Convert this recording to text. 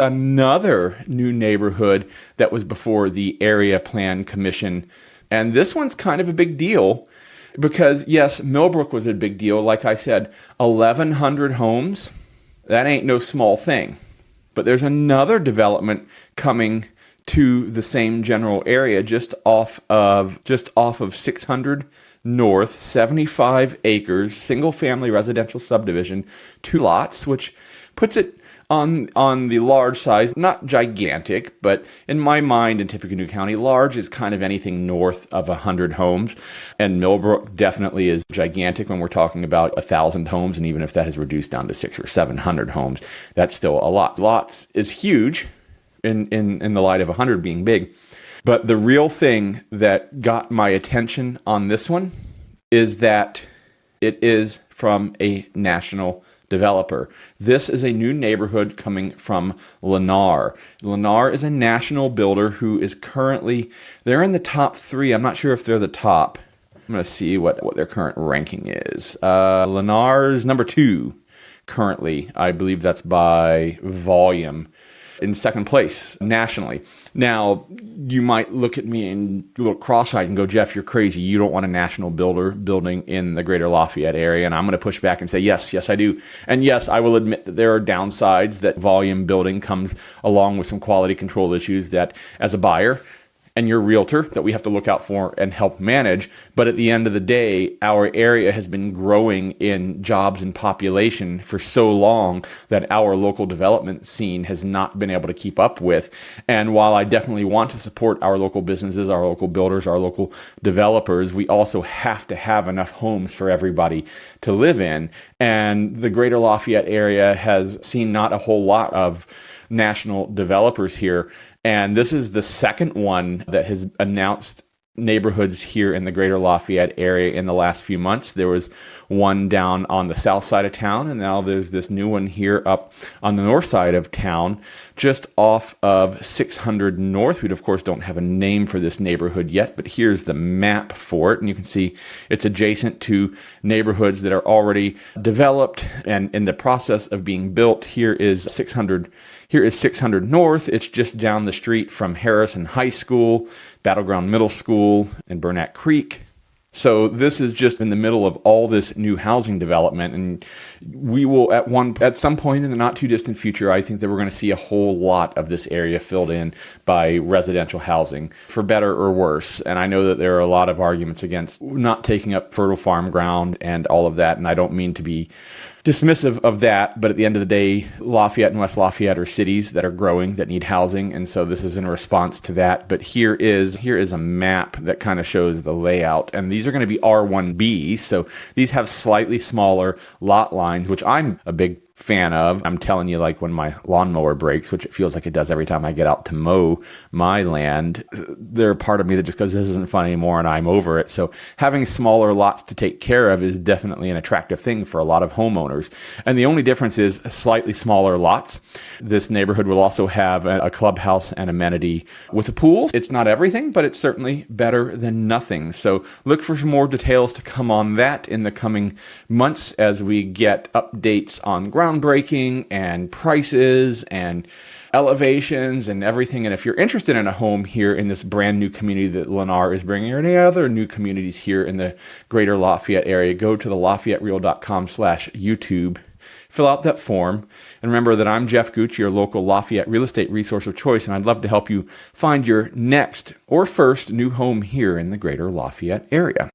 another new neighborhood that was before the Area Plan Commission. And this one's kind of a big deal because, yes, Millbrook was a big deal. Like I said, 1,100 homes. That ain't no small thing. But there's another development coming to the same general area just off of 600 North, 75 acres, single-family residential subdivision, 2 lots, which puts it on the large size, not gigantic, but in my mind in Tippecanoe County, large is kind of anything north of 100 homes. And Millbrook definitely is gigantic when we're talking about 1,000 homes. And even if that is reduced down to 600 or 700 homes, that's still a lot. Lots is huge in the light of 100 being big. But the real thing that got my attention on this one is that it is from a national developer. This is a new neighborhood coming from Lennar. Lennar is a national builder who is currently, they're in the top 3. I'm not sure if they're the top. I'm going to see what their current ranking is. Lennar's number 2 currently. I believe that's by volume. In second place nationally. Now, you might look at me and look cross-eyed and go, Geoff, you're crazy. You don't want a national builder building in the Greater Lafayette area. And I'm going to push back and say, yes, I do. And yes, I will admit that there are downsides that volume building comes along with some quality control issues that as a buyer and your realtor that we have to look out for and help manage. But at the end of the day, our area has been growing in jobs and population for so long that our local development scene has not been able to keep up with. And while I definitely want to support our local businesses, our local builders, our local developers, we also have to have enough homes for everybody to live in. And the Greater Lafayette area has seen not a whole lot of national developers here. And this is the second one that has announced neighborhoods here in the Greater Lafayette area in the last few months. There was one down on the south side of town, and now there's this new one here up on the north side of town, just off of 600 North. We, of course, don't have a name for this neighborhood yet, but here's the map for it. And you can see it's adjacent to neighborhoods that are already developed and in the process of being built. Here is 600 North. It's just down the street from Harrison High School, Battleground Middle School, and Burnett Creek. So this is just in the middle of all this new housing development, and we will at some point in the not too distant future, I think that we're going to see a whole lot of this area filled in by residential housing, for better or worse. And I know that there are a lot of arguments against not taking up fertile farm ground and all of that, and I don't mean to be dismissive of that, but at the end of the day, Lafayette and West Lafayette are cities that are growing, that need housing, and so this is in response to that. But here is a map that kind of shows the layout, and these are going to be R1Bs, so these have slightly smaller lot lines, which I'm a big fan of. I'm telling you, like when my lawnmower breaks, which it feels like it does every time I get out to mow my land, there's a part of me that just goes, this isn't fun anymore, and I'm over it. So having smaller lots to take care of is definitely an attractive thing for a lot of homeowners. And the only difference is slightly smaller lots. This neighborhood will also have a clubhouse and amenity with a pool. It's not everything, but it's certainly better than nothing. So look for some more details to come on that in the coming months as we get updates on groundbreaking and prices and elevations and everything. And if you're interested in a home here in this brand new community that Lennar is bringing, or any other new communities here in the Greater Lafayette area, go to the LafayetteReal.com/YouTube. Fill out that form. And remember that I'm Geoff Gooch, your local Lafayette real estate resource of choice, and I'd love to help you find your next or first new home here in the Greater Lafayette area.